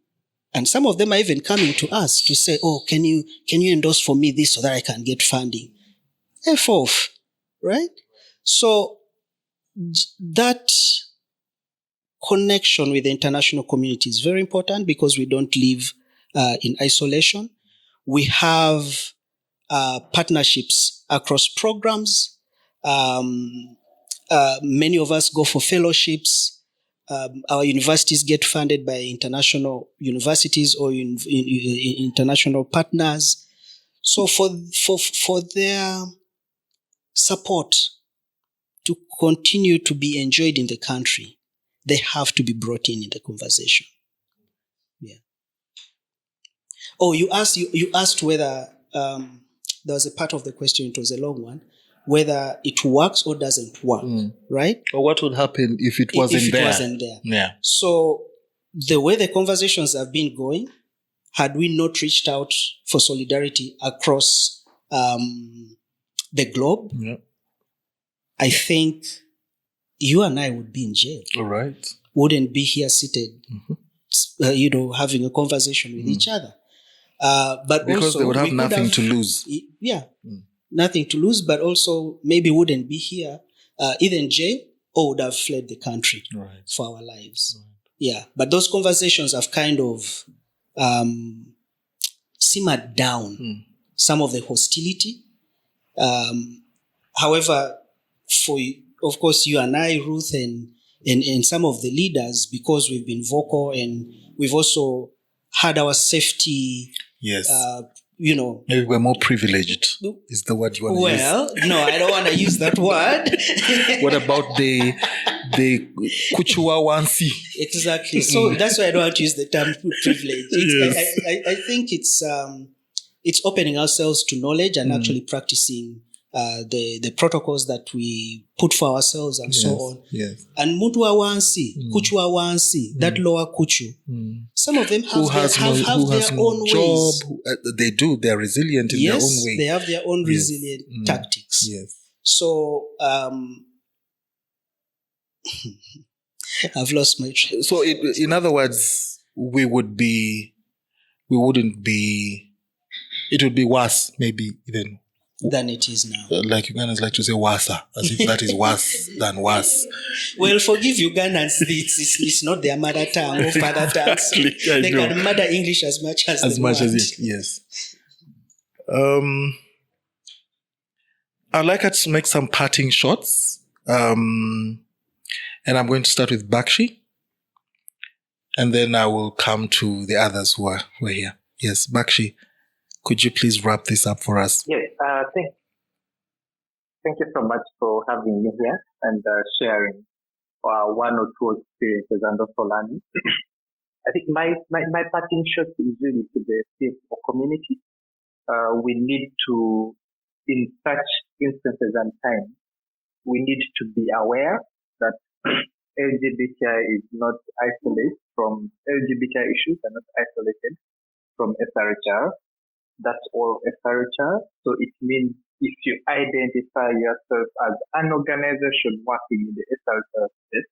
Speaker 1: And some of them are even coming to us to say, "Oh, can you endorse for me this so that I can get funding?" F off, right? So that connection with the international community is very important because we don't live in isolation. We have partnerships across programs. Many of us go for fellowships. Our universities get funded by international universities or international partners. So for their support to continue to be enjoyed in the country, they have to be brought in the conversation. Yeah. Oh, you asked whether there was a part of the question, it was a long one, whether it works or doesn't work, right?
Speaker 2: Or what would happen if it wasn't there?
Speaker 1: Wasn't there.
Speaker 2: Yeah.
Speaker 1: So the way the conversations have been going, had we not reached out for solidarity across the globe, I think you and I would be in jail.
Speaker 2: All right.
Speaker 1: Wouldn't be here seated, having a conversation with each other. But
Speaker 2: because
Speaker 1: also,
Speaker 2: they would have nothing to lose.
Speaker 1: Yeah, nothing to lose, but also maybe wouldn't be here either in jail or would have fled the country for our lives. Right. Yeah, but those conversations have kind of simmered down some of the hostility. However, of course, you and I, Ruth, and some of the leaders, because we've been vocal and we've also had our safety.
Speaker 2: Yes.
Speaker 1: Maybe
Speaker 2: we're more privileged. Is the word you want to use?
Speaker 1: Well, no, I don't want to use that word.
Speaker 2: What about the Kuchu wansi?
Speaker 1: Exactly. So that's why I don't want to use the term privilege. Yes. I think it's opening ourselves to knowledge and actually practicing the protocols that we put for ourselves and so on.
Speaker 2: Yes.
Speaker 1: And Mutu wansi, Kuchu wansi, that lower Kuchu. Some of them have their own
Speaker 2: job.
Speaker 1: ways.
Speaker 2: They do. They're resilient in their own way.
Speaker 1: They have their own resilient tactics.
Speaker 2: Yes.
Speaker 1: So I've lost my train.
Speaker 2: So in other words, it would be worse, maybe even
Speaker 1: than it is now.
Speaker 2: Like Ugandans like to say wasa, as if that is worse than worse.
Speaker 1: Well, forgive Ugandans, it's not their mother tongue or father tongue. They can mother English as much as they want.
Speaker 2: Yes. I'd like us to make some parting shots. And I'm going to start with Bakshi. And then I will come to the others who are here. Yes, Bakshi, could you please wrap this up for us?
Speaker 4: Yes, thank you so much for having me here and sharing one or two experiences and also learning. I think my parting shot is really to the state of community. We need to, in such instances and times, we need to be aware that LGBTI is not isolated from LGBTI issues are not isolated from SRHR. That's all SRHR. So it means if you identify yourself as an organization working in the SRHR space,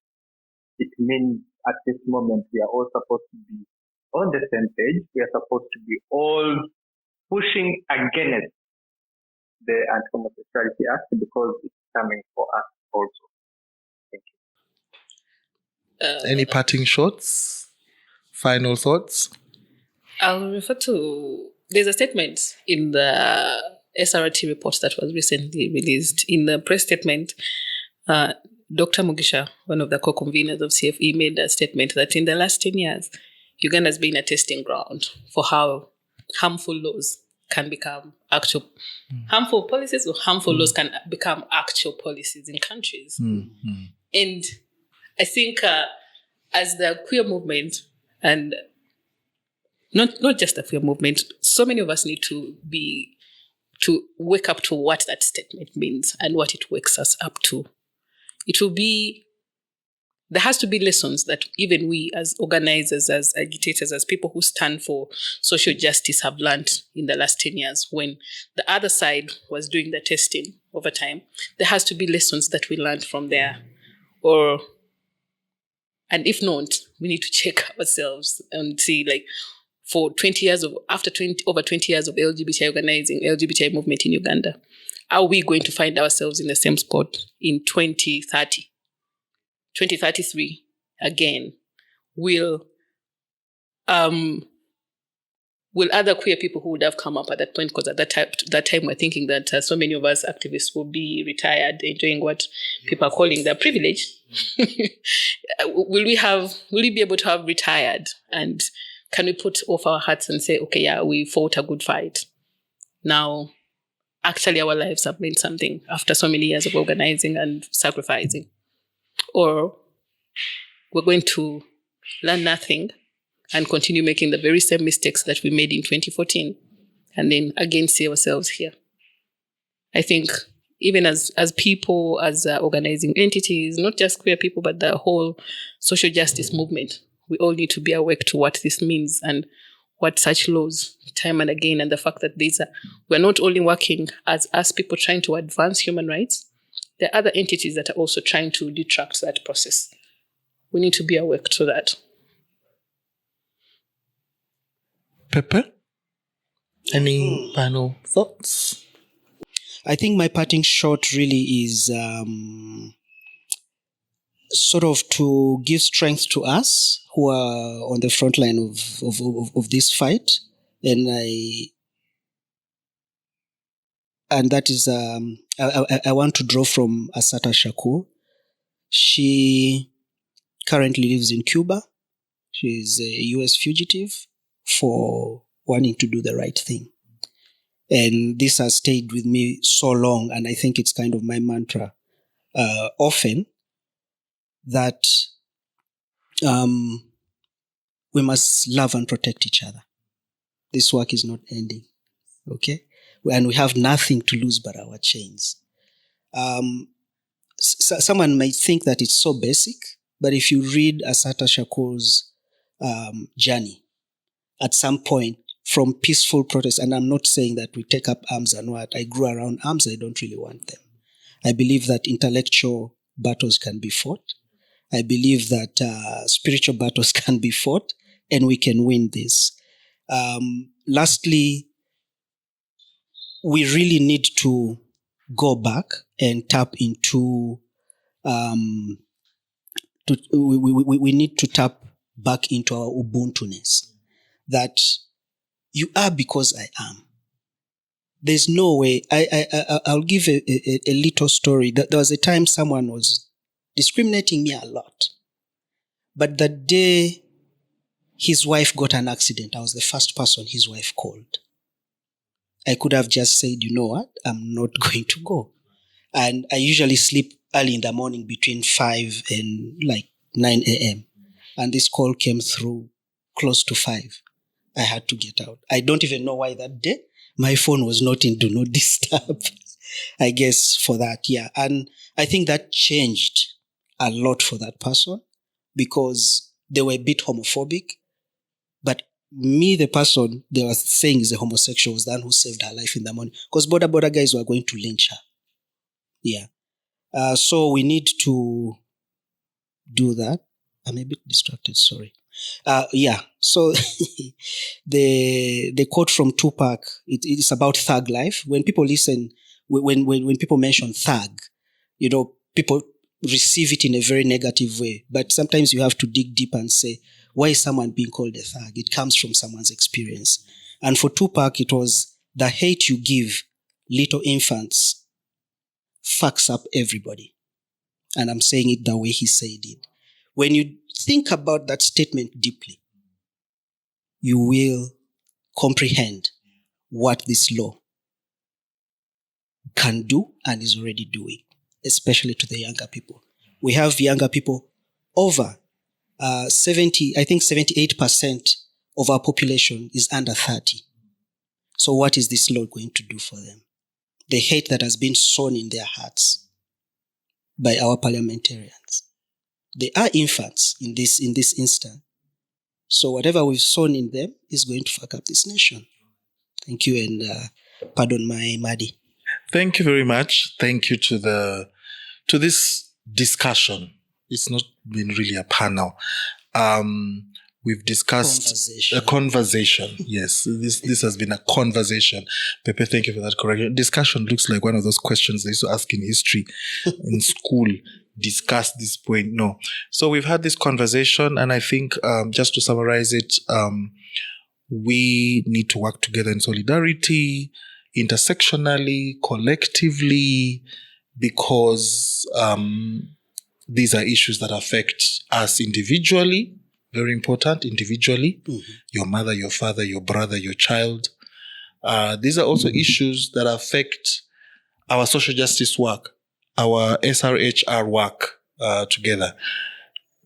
Speaker 4: it means at this moment we are all supposed to be on the same page. We are supposed to be all pushing against the Anti Homosexuality Act because it's coming for us also. Thank you.
Speaker 2: Any parting shots? Final thoughts?
Speaker 3: I'll refer to, there's a statement in the SRT report that was recently released. In the press statement, Dr. Mugisha, one of the co-conveners of CFE, made a statement that in the last 10 years, Uganda has been a testing ground for how harmful laws can become actual harmful policies, or harmful laws can become actual policies in countries. And I think as the queer movement, and not just the queer movement, so many of us need to wake up to what that statement means and what it wakes us up to. There has to be lessons that even we as organizers, as agitators, as people who stand for social justice have learned in the last 10 years when the other side was doing the testing over time. There has to be lessons that we learned from there. And if not, we need to check ourselves and see, like, for over 20 years of LGBTI organizing, LGBTI movement in Uganda, are we going to find ourselves in the same spot in 2030? 2033 again? Will other queer people who would have come up at that point, because at that time we're thinking that so many of us activists will be retired, enjoying what people are calling their privilege. Will we be able to have retired, and can we put off our hats and say, okay, yeah, we fought a good fight. Now, actually our lives have meant something after so many years of organizing and sacrificing? Or we're going to learn nothing and continue making the very same mistakes that we made in 2014 and then again see ourselves here? I think even as people, as organizing entities, not just queer people, but the whole social justice movement, we all need to be awake to what this means and what such laws time and again, and the fact that we're not only working as people trying to advance human rights, there are other entities that are also trying to detract that process. We need to be awake to that.
Speaker 2: Pepe, any final thoughts?
Speaker 1: I think my parting shot really is sort of to give strength to us who are on the front line of this fight. And that is, I want to draw from Assata Shakur. She currently lives in Cuba. She's a US fugitive for wanting to do the right thing. And this has stayed with me so long, and I think it's kind of my mantra often, that we must love and protect each other. This work is not ending, okay? And we have nothing to lose but our chains. Someone might think that it's so basic, but if you read Assata Shakur's journey, at some point, from peaceful protest, and I'm not saying that we take up arms and what, I grew around arms, I don't really want them. I believe that intellectual battles can be fought. I believe that spiritual battles can be fought, and we can win this. Lastly, we really need to go back and tap into, we need to tap back into our Ubuntu-ness, that you are because I am. There's no way. I'll give a little story. There was a time someone was discriminating me a lot. But the day his wife got an accident, I was the first person his wife called. I could have just said, you know what, I'm not going to go. And I usually sleep early in the morning between 5 and like 9 a.m. And this call came through close to 5. I had to get out. I don't even know why that day my phone was not in Do Not Disturb. I guess for that, yeah. And I think that changed a lot for that person because they were a bit homophobic. But me, the person they were saying is a homosexual, was the one who saved her life in the morning. Because border guys were going to lynch her. Yeah. So we need to do that. I'm a bit distracted, sorry. Yeah. So the quote from Tupac, it's about thug life. When people listen, when people mention thug, you know, people receive it in a very negative way. But sometimes you have to dig deep and say, why is someone being called a thug? It comes from someone's experience. And for Tupac, it was the hate you give little infants fucks up everybody. And I'm saying it the way he said it. When you think about that statement deeply, you will comprehend what this law can do and is already doing, especially to the younger people. We have younger people over 78% of our population is under 30. So what is this law going to do for them? The hate that has been sown in their hearts by our parliamentarians. They are infants in this instant. So whatever we've sown in them is going to fuck up this nation. Thank you, and pardon my Madi.
Speaker 2: Thank you very much. Thank you to this discussion. It's not been really a panel. We've discussed a conversation. Yes, this has been a conversation. Pepe, thank you for that correction. Discussion looks like one of those questions they used to ask in history in school. Discuss this point. No. So we've had this conversation, and I think just to summarize it, we need to work together in solidarity, intersectionally, collectively, because these are issues that affect us individually. Very important, individually. Mm-hmm. Your mother, your father, your brother, your child. These are also issues that affect our social justice work, our SRHR work together.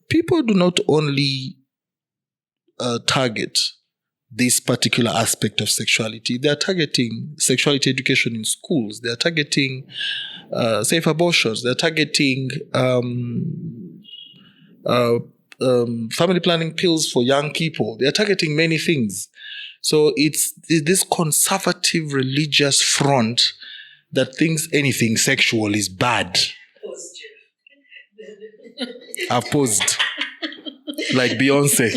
Speaker 2: People do not only target this particular aspect of sexuality. They are targeting sexuality education in schools. They are targeting safe abortions. They are targeting family planning pills for young people. They are targeting many things. So it's this conservative religious front that thinks anything sexual is bad. I've paused. Like Beyonce.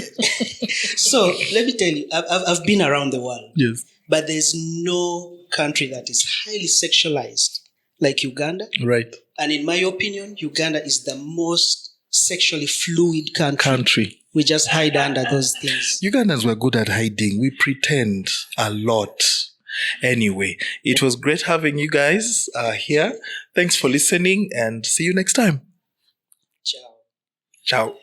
Speaker 1: So let me tell you, I've been around the world.
Speaker 2: Yes.
Speaker 1: But there's no country that is highly sexualized like Uganda.
Speaker 2: Right.
Speaker 1: And in my opinion, Uganda is the most sexually fluid country. We just hide under those things.
Speaker 2: Ugandans were good at hiding. We pretend a lot. Anyway, it was great having you guys here. Thanks for listening, and see you next time.
Speaker 1: Ciao.
Speaker 2: Ciao.